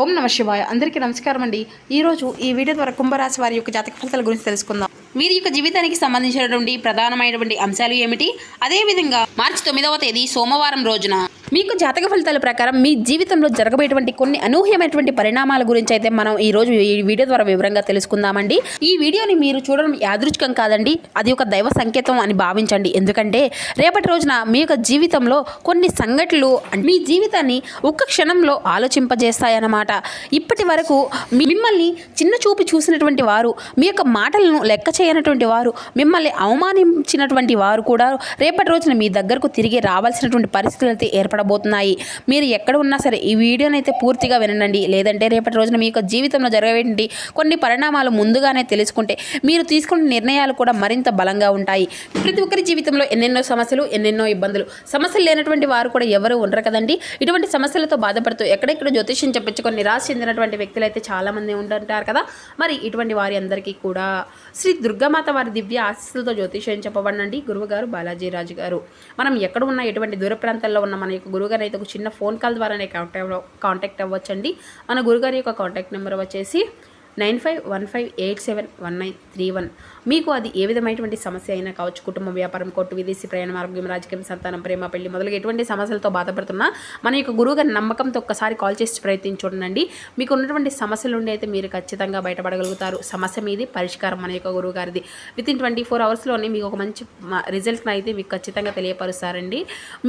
ఓం నమ శివాయ. అందరికీ నమస్కారం అండి. ఈరోజు ఈ వీడియో ద్వారా కుంభరాశి వారి యొక్క జాతక ఫలితాల గురించి తెలుసుకుందాం. వీరి యొక్క జీవితానికి సంబంధించినటువంటి ప్రధానమైనటువంటి అంశాలు ఏమిటి, అదేవిధంగా మార్చి 9వ తేదీ సోమవారం రోజున మీకు జాతక ఫలితాల ప్రకారం మీ జీవితంలో జరగబోయేటువంటి కొన్ని అనూహ్యమైనటువంటి పరిణామాల గురించి అయితే మనం ఈ రోజు ఈ వీడియో ద్వారా వివరంగా తెలుసుకుందామండి. ఈ వీడియోని మీరు చూడడం యాదృచ్ఛికం కాదండి, అది ఒక దైవ సంకేతం అని భావించండి. ఎందుకంటే రేపటి రోజున మీ యొక్క జీవితంలో కొన్ని సంఘటనలు మీ జీవితాన్ని ఒక్క క్షణంలో ఆలోచింపజేస్తాయన్నమాట. ఇప్పటి వరకు మిమ్మల్ని చిన్న చూపు చూసినటువంటి వారు, మీ యొక్క మాటలను లెక్క చేయనటువంటి వారు, మిమ్మల్ని అవమానించినటువంటి వారు కూడా రేపటి రోజున మీ దగ్గరకు తిరిగి రావాల్సినటువంటి పరిస్థితులు అయితే ఏర్పడబోతున్నాయి. మీరు ఎక్కడ ఉన్నా సరే ఈ వీడియోని అయితే పూర్తిగా వినండి. లేదంటే రేపటి రోజున మీ యొక్క జీవితంలో జరిగేటువంటి కొన్ని పరిణామాలు ముందుగానే తెలుసుకుంటే మీరు తీసుకున్న నిర్ణయాలు కూడా మరింత బలంగా ఉంటాయి. ప్రతి ఒక్కరి జీవితంలో ఎన్నెన్నో సమస్యలు, ఎన్నెన్నో ఇబ్బందులు. సమస్యలు లేనటువంటి వారు కూడా ఎవరు ఉండరు కదండి. ఇటువంటి సమస్యలతో బాధపడుతూ ఎక్కడెక్కడ జ్యోతిష్యం చెప్పించుకొని నిరాశ చెందినటువంటి వ్యక్తులు అయితే చాలామంది ఉంటుంటారు కదా. మరి ఇటువంటి వారి అందరికీ కూడా శ్రీ దుర్గామాత వారి దివ్య ఆశీస్సులతో జ్యోతిష్యం చెప్పబడినండి గురువుగారు బాలాజీ రాజు గారు. మనం ఎక్కడ ఉన్నా, ఎటువంటి దూర ప్రాంతాల్లో ఉన్న మన యొక్క గురువుగారు అయితే ఒక చిన్న ఫోన్ కాల్ ద్వారానే కాంటాక్ట్ అవ్వచ్చండి. మన గురుగారి యొక్క కాంటాక్ట్ నెంబర్ వచ్చేసి 9515871931. మీకు అది ఏ విధమైనటువంటి సమస్య అయినా కావచ్చు, కుటుంబం, వ్యాపారం, కోర్టు, విదేశీ ప్రయాణం, ఆరోగ్యం, రాజకీయం, సంతానం, ప్రేమ, పెళ్లి మొదలుగా ఎటువంటి సమస్యలతో బాధపడుతున్నా మన యొక్క గురువుగారి నమ్మకంతో ఒక్కసారి కాల్ చేసి ప్రయత్నించుండండి. మీకు ఉన్నటువంటి సమస్యల నుండి అయితే మీరు ఖచ్చితంగా బయటపడగలుగుతారు. సమస్య మీది, పరిష్కారం మన యొక్క గురువుగారిది. వితిన్ 24 అవర్స్లోనే మీకు ఒక మంచి రిజల్ట్ని అయితే మీకు ఖచ్చితంగా తెలియపరుస్తారండి.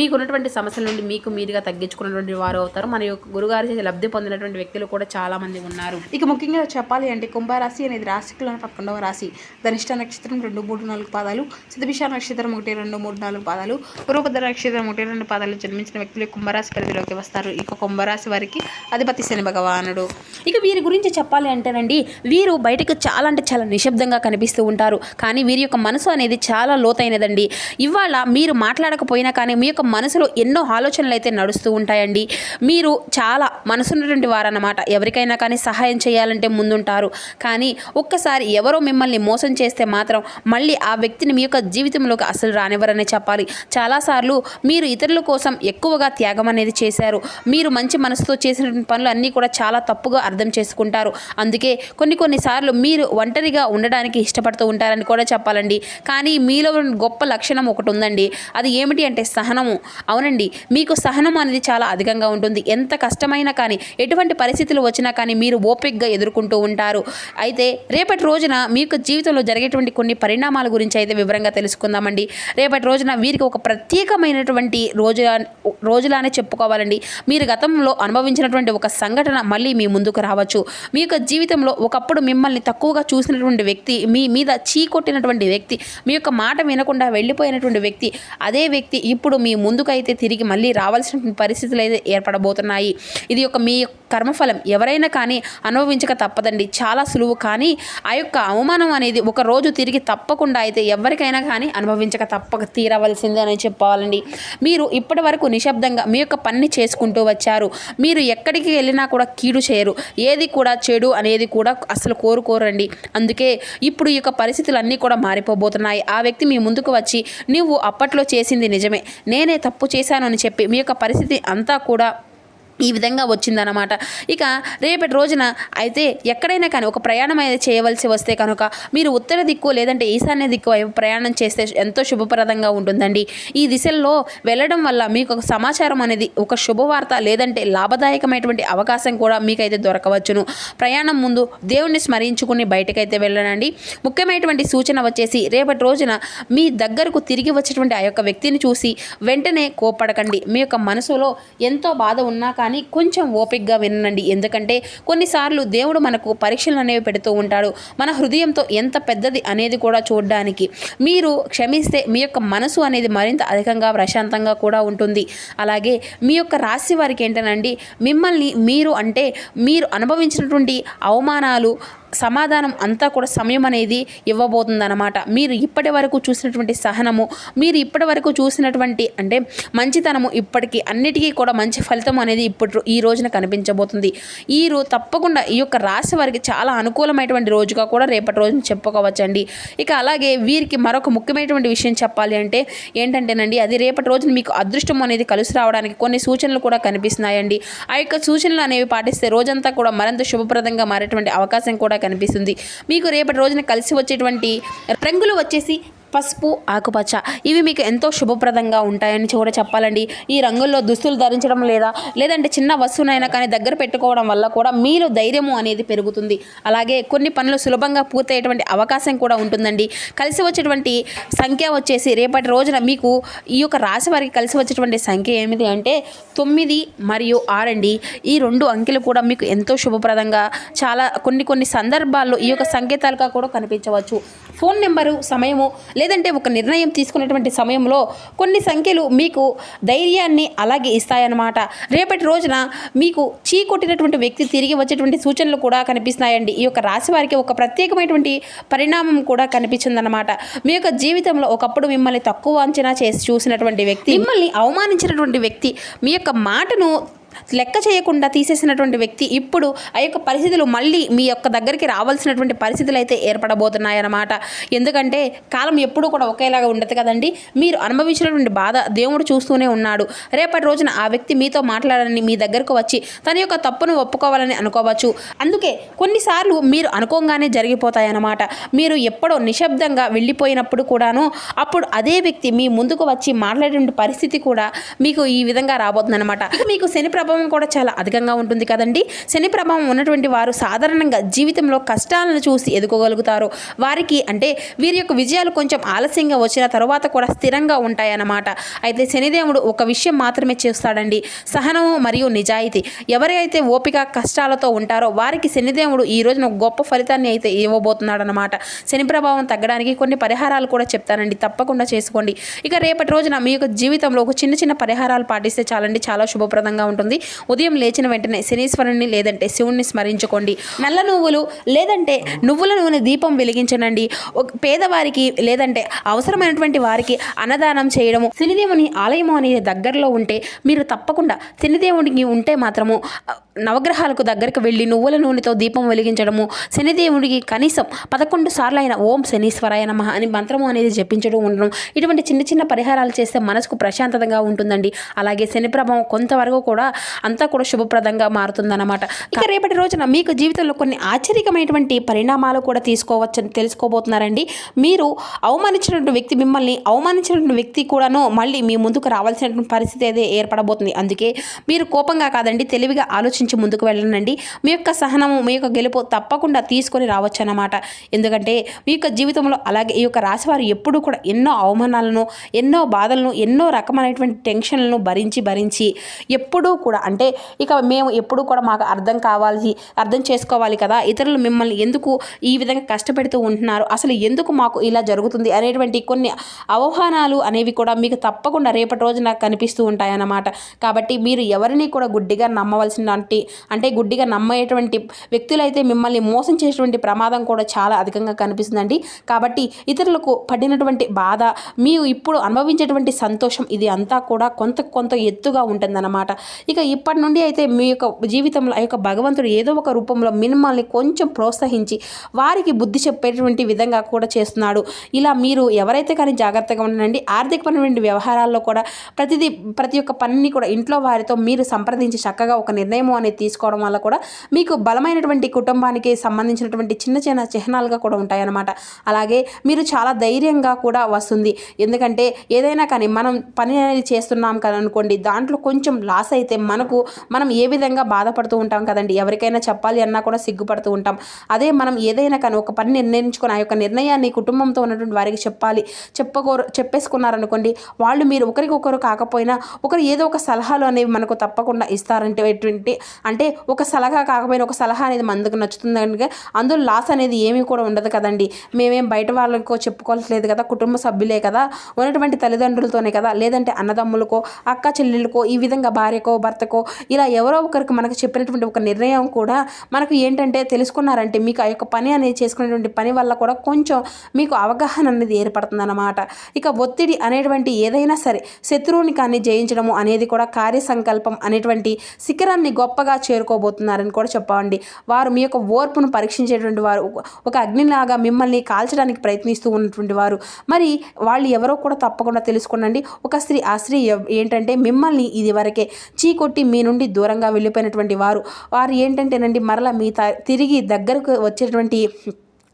మీకు ఉన్నటువంటి సమస్యల నుండి మీకు మీరుగా తగ్గించుకున్నటువంటి వారు అవుతారు. మన యొక్క గురుగారి లబ్ధి పొందినటువంటి వ్యక్తులు కూడా చాలామంది ఉన్నారు. ఇక ముఖ్యంగా చెప్పాలి అంటే కుంభరాశి అనేది రాశికులను 11వ రాశి. ధనిష్ట నక్షత్రం 2, 3, 4 పాదాలు, శతభిష నక్షత్రం 1, 2, 3, 4 పాదాలు, పూర్వభద్ర నక్షత్రం 1, 2 పాదాలు జన్మించిన వ్యక్తులు కుంభరాశి పరిధిలోకి వస్తారు. ఇక కుంభరాశి వారికి అధిపతి శని భగవానుడు. ఇక వీరి గురించి చెప్పాలి అంటేనండి, వీరు బయటకు చాలా అంటే చాలా నిశ్శబ్దంగా కనిపిస్తూ ఉంటారు. కానీ వీరి యొక్క మనసు అనేది చాలా లోతైనదండి. ఇవాళ మీరు మాట్లాడకపోయినా కానీ మీ యొక్క మనసులో ఎన్నో ఆలోచనలు అయితే నడుస్తూ ఉంటాయండి. మీరు చాలా మనసున్నటువంటి వారన్నమాట. ఎవరికైనా కానీ సహాయం చేయాలంటే ముందుంటారు. కానీ ఒక్కసారి ఎవరో మిమ్మల్ని మోసం చేస్తే మాత్రం మళ్ళీ ఆ వ్యక్తిని మీ యొక్క జీవితంలోకి అసలు రానివ్వరనే చెప్పాలి. చాలాసార్లు మీరు ఇతరుల కోసం ఎక్కువగా త్యాగం అనేది చేశారు. మీరు మంచి మనసుతో చేసిన పనులు అన్నీ కూడా చాలా తప్పుగా అర్థం చేసుకుంటారు. అందుకే కొన్నిసార్లు మీరు ఒంటరిగా ఉండడానికి ఇష్టపడుతూ ఉంటారని కూడా చెప్పాలండి. కానీ మీలో గొప్ప లక్షణం ఒకటి ఉందండి. అది ఏమిటి అంటే సహనము. అవునండి, మీకు సహనం అనేది చాలా అధికంగా ఉంటుంది. ఎంత కష్టమైనా కానీ, ఎటువంటి పరిస్థితులు వచ్చినా కానీ మీరు ఓపికగా ఎదుర్కొంటూ ఉంటారు. అయితే రేపటి రోజున మీకు జీవితంలో జరిగేటువంటి కొన్ని పరిణామాల గురించి అయితే వివరంగా తెలుసుకుందామండి. రేపటి రోజున వీరికి ఒక ప్రత్యేకమైనటువంటి రోజులానే చెప్పుకోవాలండి. మీరు గతంలో అనుభవించినటువంటి ఒక సంఘటన మళ్ళీ మీ ముందుకు రావచ్చు. మీ యొక్క జీవితంలో ఒకప్పుడు మిమ్మల్ని తక్కువగా చూసినటువంటి వ్యక్తి, మీ మీద చీకొట్టినటువంటి వ్యక్తి, మీ యొక్క మాట వినకుండా వెళ్ళిపోయినటువంటి వ్యక్తి, అదే వ్యక్తి ఇప్పుడు మీ ముందుకైతే తిరిగి మళ్ళీ రావాల్సినటువంటి పరిస్థితులు అయితే ఏర్పడబోతున్నాయి. ఇది ఒక మీ కర్మఫలం. ఎవరైనా కానీ అనుభవించక తప్పదండి. చాలా సులువు. కానీ ఆ యొక్క అవమానం అనేది ఒక రోజు తిరిగి తప్పకుండా అయితే ఎవరికైనా కానీ అనుభవించక తప్పక తీరవలసిందే అని చెప్పాలండి. మీరు ఇప్పటి వరకు నిశ్శబ్దంగా మీ యొక్క పని చేసుకుంటూ వచ్చారు. మీరు ఎక్కడికి వెళ్ళినా కూడా కీడు చేయరు. ఏది కూడా చెడు అనేది కూడా అసలు కోరుకోరండి. అందుకే ఇప్పుడు ఈ యొక్క పరిస్థితులు అన్నీ కూడా మారిపోబోతున్నాయి. ఆ వ్యక్తి మీ ముందుకు వచ్చి నువ్వు అప్పట్లో చేసింది నిజమే, నేనే తప్పు చేశాను అని చెప్పి మీ యొక్క పరిస్థితి అంతా కూడా ఈ విధంగా వచ్చిందన్నమాట. ఇక రేపటి రోజున అయితే ఎక్కడైనా కానీ ఒక ప్రయాణం అయితే చేయవలసి వస్తే కనుక మీరు ఉత్తర దిక్కు లేదంటే ఈశాన్య దిక్కు వైపు ప్రయాణం చేస్తే ఎంతో శుభప్రదంగా ఉంటుందండి. ఈ దిశల్లో వెళ్ళడం వల్ల మీకు ఒక సమాచారం అనేది, ఒక శుభవార్త లేదంటే లాభదాయకమైనటువంటి అవకాశం కూడా మీకైతే దొరకవచ్చును. ప్రయాణం ముందు దేవుణ్ణి స్మరించుకుని బయటకైతే వెళ్ళనండి. ముఖ్యమైనటువంటి సూచన వచ్చేసి రేపటి రోజున మీ దగ్గరకు తిరిగి వచ్చేటువంటి ఆ యొక్క వ్యక్తిని చూసి వెంటనే కోపడకండి. మీ యొక్క మనసులో ఎంతో బాధ ఉన్నా కానీ కొంచెం ఓపికగా వినండి. ఎందుకంటే కొన్నిసార్లు దేవుడు మనకు పరీక్షలు అనేవి పెడుతూ ఉంటాడు. మన హృదయంతో ఎంత పెద్దది అనేది కూడా చూడడానికి. మీరు క్షమిస్తే మీ యొక్క మనసు అనేది మరింత అధికంగా ప్రశాంతంగా కూడా ఉంటుంది. అలాగే మీ యొక్క రాశి వారికి ఏంటనండి, మిమ్మల్ని మీరు అనుభవించినటువంటి అవమానాలు, సమాధానం అంతా కూడా సమయం అనేది ఇవ్వబోతుందన్నమాట. మీరు ఇప్పటి వరకు చూసినటువంటి సహనము, మీరు ఇప్పటి వరకు చూసినటువంటి అంటే మంచితనము ఇప్పటికీ అన్నిటికీ కూడా మంచి ఫలితం అనేది ఈ రోజున కనిపించబోతుంది. తప్పకుండా ఈ యొక్క రాశి వారికి చాలా అనుకూలమైనటువంటి రోజుగా కూడా రేపటి రోజున చెప్పుకోవచ్చండి. ఇక అలాగే వీరికి మరొక ముఖ్యమైనటువంటి విషయం చెప్పాలి అంటే ఏంటంటేనండి, అది రేపటి రోజున మీకు అదృష్టం అనేది కలిసి రావడానికి కొన్ని సూచనలు కూడా కనిపిస్తున్నాయండి. ఆ యొక్క సూచనలు అనేవి పాటిస్తే రోజంతా కూడా మరింత శుభప్రదంగా మారేటువంటి అవకాశం కూడా కనిపిస్తుంది. మీకు రేపటి రోజున కలిసి వచ్చేటువంటి రంగులు వచ్చేసి పసుపు, ఆకుపచ్చ. ఇవి మీకు ఎంతో శుభప్రదంగా ఉంటాయని కూడా చెప్పాలండి. ఈ రంగుల్లో దుస్తులు ధరించడం లేదంటే చిన్న వస్తువునైనా కానీ దగ్గర పెట్టుకోవడం వల్ల కూడా మీలో ధైర్యము అనేది పెరుగుతుంది. అలాగే కొన్ని పనులు సులభంగా పూర్తయ్యేటువంటి అవకాశం కూడా ఉంటుందండి. కలిసి వచ్చేటువంటి సంఖ్య వచ్చేసి రేపటి రోజున మీకు ఈ యొక్క రాశి వారికి కలిసి వచ్చేటువంటి సంఖ్య ఏమిటి అంటే 9 మరియు 6 అండి. ఈ 2 అంకెలు కూడా మీకు ఎంతో శుభప్రదంగా చాలా కొన్ని సందర్భాల్లో ఈ యొక్క సంకేతాలుగా కూడా కనిపించవచ్చు. ఫోన్ నెంబరు, సమయము లేదంటే ఒక నిర్ణయం తీసుకునేటువంటి సమయంలో కొన్ని సంఖ్యలు మీకు ధైర్యాన్ని అలాగే ఇస్తాయన్నమాట. రేపటి రోజున మీకు చీకొట్టినటువంటి వ్యక్తి తిరిగి వచ్చేటువంటి సూచనలు కూడా కనిపిస్తున్నాయండి. ఈ యొక్క రాశి వారికి ఒక ప్రత్యేకమైనటువంటి పరిణామం కూడా కనిపించిందన్నమాట. మీ యొక్క జీవితంలో ఒకప్పుడు మిమ్మల్ని తక్కువ అంచనా చేసి చూసినటువంటి వ్యక్తి, మిమ్మల్ని అవమానించినటువంటి వ్యక్తి, మీ యొక్క మాటను లెక్క చేయకుండా తీసేసినటువంటి వ్యక్తి ఇప్పుడు ఆ యొక్క పరిస్థితులు మళ్ళీ మీ యొక్క దగ్గరికి రావాల్సినటువంటి పరిస్థితులు అయితే ఏర్పడబోతున్నాయన్నమాట. ఎందుకంటే కాలం ఎప్పుడూ కూడా ఒకేలాగా ఉండదు కదండి. మీరు అనుభవించినటువంటి బాధ దేవుడు చూస్తూనే ఉన్నాడు. రేపటి రోజున ఆ వ్యక్తి మీతో మాట్లాడాలని మీ దగ్గరకు వచ్చి తన యొక్క తప్పును ఒప్పుకోవాలని అనుకోవచ్చు. అందుకే కొన్నిసార్లు మీరు అనుకోగానే జరిగిపోతాయన్నమాట. మీరు ఎప్పుడో నిశ్శబ్దంగా వెళ్ళిపోయినప్పుడు కూడాను అప్పుడు అదే వ్యక్తి మీ ముందుకు వచ్చి మాట్లాడేటువంటి పరిస్థితి కూడా మీకు ఈ విధంగా రాబోతుందన్నమాట. మీకు శని ప్రభావం కూడా చాలా అధికంగా ఉంటుంది కదండి. శని ప్రభావం ఉన్నటువంటి వారు సాధారణంగా జీవితంలో కష్టాలను చూసి ఎదుకోగలుగుతారు. వారికి అంటే వీరి యొక్క విజయాలు కొంచెం ఆలస్యంగా వచ్చిన తర్వాత కూడా స్థిరంగా ఉంటాయన్నమాట. అయితే శనిదేవుడు ఒక విషయం మాత్రమే చేస్తాడండి, సహనము మరియు నిజాయితీ. ఎవరైతే ఓపిక కష్టాలతో ఉంటారో వారికి శనిదేవుడు ఈ రోజున గొప్ప ఫలితాన్ని అయితే ఇవ్వబోతున్నాడనమాట. శని ప్రభావం తగ్గడానికి కొన్ని పరిహారాలు కూడా చెప్తానండి, తప్పకుండా చేసుకోండి. ఇక రేపటి రోజున మీ యొక్క జీవితంలో ఒక చిన్న పరిహారాలు పాటిస్తే చాలండి, చాలా శుభప్రదంగా ఉంటుంది. ఉదయం లేచిన వెంటనే శనీశ్వరుని లేదంటే శివుణ్ణి స్మరించుకోండి. నల్ల నువ్వులు లేదంటే నువ్వుల నూనె దీపం వెలిగించనండి. పేదవారికి లేదంటే అవసరమైనటువంటి వారికి అన్నదానం చేయడము. శనిదేవుని ఆలయము అనేది దగ్గరలో ఉంటే మీరు తప్పకుండా శనిదేవుడికి ఉంటే మాత్రము నవగ్రహాలకు దగ్గరికి వెళ్ళి నువ్వుల నూనెతో దీపం వెలిగించడము, శనిదేవుడికి కనీసం 11 సార్లు అయిన ఓం శనీశ్వరాయ నమః అని మంత్రము అనేది జపించడం ఉండడం, ఇటువంటి చిన్న పరిహారాలు చేస్తే మనసుకు ప్రశాంతతగా ఉంటుందండి. అలాగే శని ప్రభావం కొంతవరకు కూడా అంతా కూడా శుభప్రదంగా మారుతుందన్నమాట. ఇక రేపటి రోజున మీకు జీవితంలో కొన్ని ఆశ్చర్యకమైనటువంటి పరిణామాలు కూడా తీసుకోవచ్చని తెలుసుకోబోతున్నారండి. మీరు అవమానించినటువంటి వ్యక్తి, మిమ్మల్ని అవమానించినటువంటి వ్యక్తి కూడాను మళ్ళీ మీ ముందుకు రావాల్సినటువంటి పరిస్థితి అయితే ఏర్పడబోతుంది. అందుకే మీరు కోపంగా కాదండి, తెలివిగా ఆలోచించి ముందుకు వెళ్ళండి. మీ యొక్క సహనము, మీ యొక్క గెలుపు తప్పకుండా తీసుకొని రావచ్చు అన్నమాట. ఎందుకంటే మీ యొక్క జీవితంలో అలాగే ఈ యొక్క రాశివారు ఎప్పుడూ కూడా ఎన్నో అవమానాలను, ఎన్నో బాధలను, ఎన్నో రకమైనటువంటి టెన్షన్లను భరించి ఎప్పుడూ కూడా అంటే ఇక మేము ఎప్పుడూ కూడా మాకు అర్థం చేసుకోవాలి కదా, ఇతరులు మిమ్మల్ని ఎందుకు ఈ విధంగా కష్టపెడుతూ ఉంటున్నారు, అసలు ఎందుకు మాకు ఇలా జరుగుతుంది అనేటువంటి కొన్ని అవగాహనలు అనేవి కూడా మీకు తప్పకుండా రేపటి రోజున కనిపిస్తూ ఉంటాయన్నమాట. కాబట్టి మీరు ఎవరిని కూడా గుడ్డిగా అంటే గుడ్డిగా నమ్మేటువంటి వ్యక్తులైతే మిమ్మల్ని మోసం చేసేటువంటి ప్రమాదం కూడా చాలా అధికంగా కనిపిస్తుందండి. కాబట్టి ఇతరులకు పడినటువంటి బాధ, మీరు ఇప్పుడు అనుభవించేటువంటి సంతోషం, ఇది అంతా కూడా కొంత ఎత్తుగా ఉంటుందన్నమాట. ఇక ఇప్పటి నుండి అయితే మీ యొక్క జీవితంలో ఆ యొక్క భగవంతుడు ఏదో ఒక రూపంలో మిమ్మల్ని కొంచెం ప్రోత్సహించి వారికి బుద్ధి చెప్పేటువంటి విధంగా కూడా చేస్తున్నాడు. ఇలా మీరు ఎవరైతే కానీ జాగ్రత్తగా ఉండండి. ఆర్థికపరమైన వ్యవహారాల్లో కూడా ప్రతి ఒక్క పనిని కూడా ఇంట్లో వారితో మీరు సంప్రదించి చక్కగా ఒక నిర్ణయం అనేది తీసుకోవడం వల్ల కూడా మీకు బలమైనటువంటి కుటుంబానికి సంబంధించినటువంటి చిన్న చిహ్నాలుగా కూడా ఉంటాయన్నమాట. అలాగే మీరు చాలా ధైర్యంగా కూడా వస్తుంది. ఎందుకంటే ఏదైనా కానీ మనం పని అనేది చేస్తున్నాం కదా అనుకోండి, దాంట్లో కొంచెం లాస్ అయితే మనం ఏ విధంగా బాధపడుతూ ఉంటాం కదండి. ఎవరికైనా చెప్పాలి అన్నా కూడా సిగ్గుపడుతూ ఉంటాం. అదే మనం ఏదైనా కానీ ఒక పని నిర్ణయించుకొని ఆ యొక్క నిర్ణయాన్ని కుటుంబంతో ఉన్నటువంటి వారికి చెప్పేసుకున్నారనుకోండి, వాళ్ళు మీరు ఒకరికొకరు కాకపోయినా ఒకరు ఏదో ఒక సలహాలు అనేవి మనకు తప్పకుండా ఇస్తారంటే అంటే ఒక సలహా కాకపోయినా ఒక సలహా అనేది మనకు నచ్చుతుంది. అందులో లాస్ అనేది ఏమీ కూడా ఉండదు కదండి. మేమేం బయట వాళ్ళకో చెప్పుకోవట్లేదు కదా, కుటుంబ సభ్యులే కదా, ఉన్నటువంటి తల్లిదండ్రులతోనే కదా, లేదంటే అన్నదమ్ములకో, అక్క చెల్లెళ్ళకో, ఈ విధంగా భార్యకో, భర్త భర్తకో ఇలా ఎవరో ఒకరికి మనకు చెప్పినటువంటి ఒక నిర్ణయం కూడా మనకు ఏంటంటే తెలుసుకున్నారంటే మీకు ఆ యొక్క పని అనేది చేసుకునేటువంటి పని వల్ల కూడా కొంచెం మీకు అవగాహన అనేది ఏర్పడుతుందన్నమాట. ఇక ఒత్తిడి అనేటువంటి ఏదైనా సరే శత్రువుని కానీ జయించడము అనేది కూడా కార్యసంకల్పం అనేటువంటి శిఖరాన్ని గొప్పగా చేరుకోబోతున్నారని కూడా చెప్పండి. వారు మీ యొక్క ఓర్పును పరీక్షించేటువంటి వారు, ఒక అగ్నిలాగా మిమ్మల్ని కాల్చడానికి ప్రయత్నిస్తూ ఉన్నటువంటి వారు. మరి వాళ్ళు ఎవరో కూడా తప్పకుండా తెలుసుకోండి. ఒక స్త్రీ, ఆ స్త్రీ ఏంటంటే మిమ్మల్ని ఇది వరకే చీకొట్టి మీ నుండి దూరంగా వెళ్ళిపోయినటువంటి వారు ఏంటంటేనండి మరలా మీ తిరిగి దగ్గరకు వచ్చేటువంటి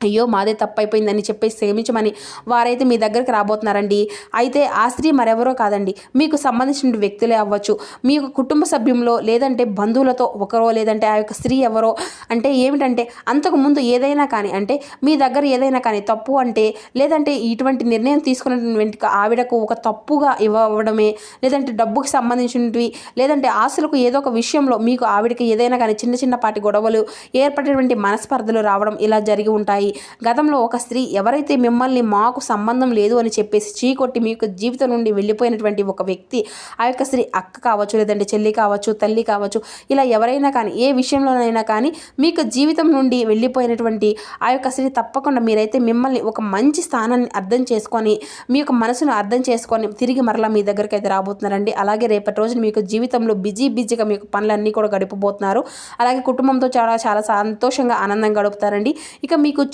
అయ్యో మాదే తప్పైపోయిందని చెప్పేసి క్షమించమని వారైతే మీ దగ్గరికి రాబోతున్నారండి. అయితే ఆ స్త్రీ మరెవరో కాదండి, మీకు సంబంధించిన వ్యక్తులే అవ్వచ్చు, మీ యొక్క కుటుంబ సభ్యుల్లో లేదంటే బంధువులతో ఒకరో, లేదంటే ఆ యొక్క స్త్రీ ఎవరో. అంటే ఏమిటంటే అంతకుముందు ఏదైనా కానీ అంటే మీ దగ్గర ఏదైనా కానీ తప్పు అంటే లేదంటే ఇటువంటి నిర్ణయం తీసుకున్నటువంటి ఆవిడకు ఒక తప్పుగా ఇవ్వడమే, లేదంటే డబ్బుకు సంబంధించినవి, లేదంటే ఆశలకు ఏదో ఒక విషయంలో మీకు ఆవిడకి ఏదైనా కానీ చిన్న చిన్నపాటి గొడవలు ఏర్పడేటువంటి మనస్పర్ధలు రావడం ఇలా జరిగి ఉంటాయి. గతంలో ఒక స్త్రీ ఎవరైతే మిమ్మల్ని మాకు సంబంధం లేదు అని చెప్పేసి చీకొట్టి మీకు జీవితం నుండి వెళ్ళిపోయినటువంటి ఒక వ్యక్తి, ఆ యొక్క స్త్రీ అక్క కావచ్చు, లేదంటే చెల్లి కావచ్చు, తల్లి కావచ్చు, ఇలా ఎవరైనా కానీ ఏ విషయంలోనైనా కానీ మీకు జీవితం నుండి వెళ్ళిపోయినటువంటి ఆ యొక్క స్త్రీ తప్పకుండా మీరైతే మిమ్మల్ని ఒక మంచి స్థానాన్ని అర్థం చేసుకొని మీ యొక్క మనసును అర్థం చేసుకొని తిరిగి మరలా మీ దగ్గరికి అయితే రాబోతున్నారండి. అలాగే రేపటి రోజున మీకు జీవితంలో బిజీగా మీకు పనులన్నీ కూడా గడిపబోతున్నారు. అలాగే కుటుంబంతో చాలా సంతోషంగా ఆనందంగా గడుపుతారండి. ఇక మీకు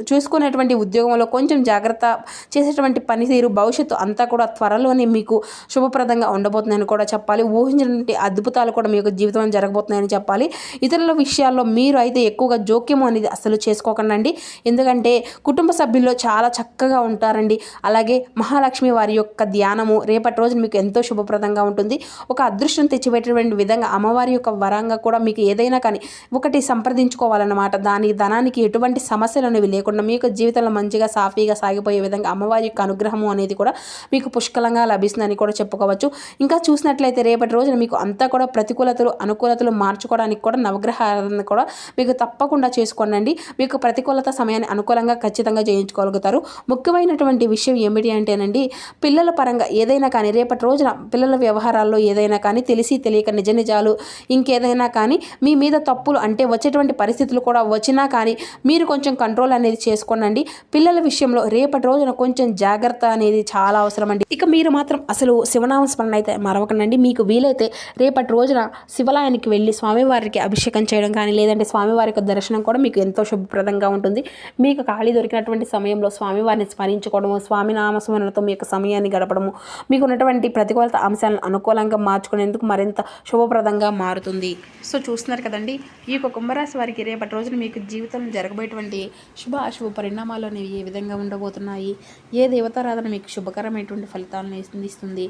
చూసుకునేటువంటి ఉద్యోగంలో కొంచెం జాగ్రత్త చేసేటువంటి పనితీరు భవిష్యత్తు అంతా కూడా త్వరలోనే మీకు శుభప్రదంగా ఉండబోతుందని కూడా చెప్పాలి. ఊహించినటువంటి అద్భుతాలు కూడా మీకు జీవితంలో జరగబోతున్నాయని చెప్పాలి. ఇతరుల విషయాల్లో మీరు అయితే ఎక్కువగా జోక్యం అనేది అసలు చేసుకోకండి. ఎందుకంటే కుటుంబ సభ్యుల్లో చాలా చక్కగా ఉంటారండి. అలాగే మహాలక్ష్మి వారి యొక్క ధ్యానము రేపటి రోజున మీకు ఎంతో శుభప్రదంగా ఉంటుంది. ఒక అదృష్టం తెచ్చిపెట్టేటువంటి విధంగా అమ్మవారి యొక్క వరంగా కూడా మీకు ఏదైనా కానీ ఒకటి సంప్రదించుకోవాలన్నమాట. ధనానికి ఎటువంటి సమస్యలు అనేవి లేకుండా మీకు జీవితంలో మంచిగా సాఫీగా సాగిపోయే విధంగా అమ్మవారి యొక్క అనుగ్రహము అనేది కూడా మీకు పుష్కలంగా లభిస్తుందని కూడా చెప్పుకోవచ్చు. ఇంకా చూసినట్లయితే రేపటి రోజున మీకు అంతా కూడా ప్రతికూలతలు అనుకూలతలు మార్చుకోవడానికి కూడా నవగ్రహాలను కూడా మీకు తప్పకుండా చేసుకోండి. మీకు ప్రతికూలత సమయాన్ని అనుకూలంగా ఖచ్చితంగా చేయించుకోగలుగుతారు. ముఖ్యమైనటువంటి విషయం ఏమిటి అంటేనండి పిల్లల పరంగా ఏదైనా కానీ రేపటి రోజున పిల్లల వ్యవహారాల్లో ఏదైనా కానీ తెలిసి తెలియక నిజాలు ఇంకేదైనా కానీ మీ మీద తప్పులు అంటే వచ్చేటువంటి పరిస్థితులు కూడా వచ్చినా కానీ మీరు కొంచెం కంట్రోల్ అనేది చేసుకోండి. పిల్లల విషయంలో రేపటి రోజున కొంచెం జాగ్రత్త అనేది చాలా అవసరం అండి. ఇక మీరు మాత్రం అసలు శివనామ స్మరణ అయితే మరవకండి. మీకు వీలైతే రేపటి రోజున శివాలయానికి వెళ్ళి స్వామివారికి అభిషేకం చేయడం కానీ లేదంటే స్వామివారి యొక్క దర్శనం కూడా మీకు ఎంతో శుభప్రదంగా ఉంటుంది. మీకు ఖాళీ దొరికినటువంటి సమయంలో స్వామివారిని స్మరించుకోవడము, స్వామి నామస్మరణతో మీ యొక్క సమయాన్ని గడపడము మీకు ఉన్నటువంటి ప్రతికూలత అంశాలను అనుకూలంగా మార్చుకునేందుకు మరింత శుభప్రదంగా మారుతుంది. సో చూస్తున్నారు కదండి, ఈ యొక్క కుంభరాశి వారికి రేపటి రోజున మీకు జీవితంలో జరగబోయేటువంటి శుభ అశుభ పరిణామాలు అనేవి ఏ విధంగా ఉండబోతున్నాయి, ఏ దేవతారాధన మీకు శుభకరమైనటువంటి ఫలితాలను అందిస్తుంది,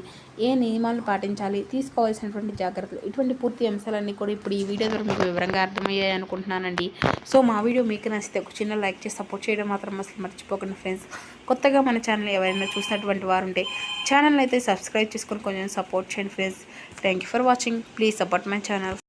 ఏ నియమాలను పాటించాలి, తీసుకోవాల్సినటువంటి జాగ్రత్తలు, ఇటువంటి పూర్తి అంశాలన్నీ కూడా ఇప్పుడు ఈ వీడియో ద్వారా మీకు వివరంగా అర్థమయ్యాయి అనుకుంటున్నానండి. సో మా వీడియో మీకు నచ్చితే ఒక చిన్న లైక్ చేసి సపోర్ట్ చేయడం మాత్రం అసలు మర్చిపోకండి ఫ్రెండ్స్. కొత్తగా మన ఛానల్ ఎవరైనా చూసినటువంటి వారు ఉంటే ఛానల్ అయితే సబ్స్క్రైబ్ చేసుకొని కొంచెం సపోర్ట్ చేయండి friends. Thank you for watching. Please support my channel.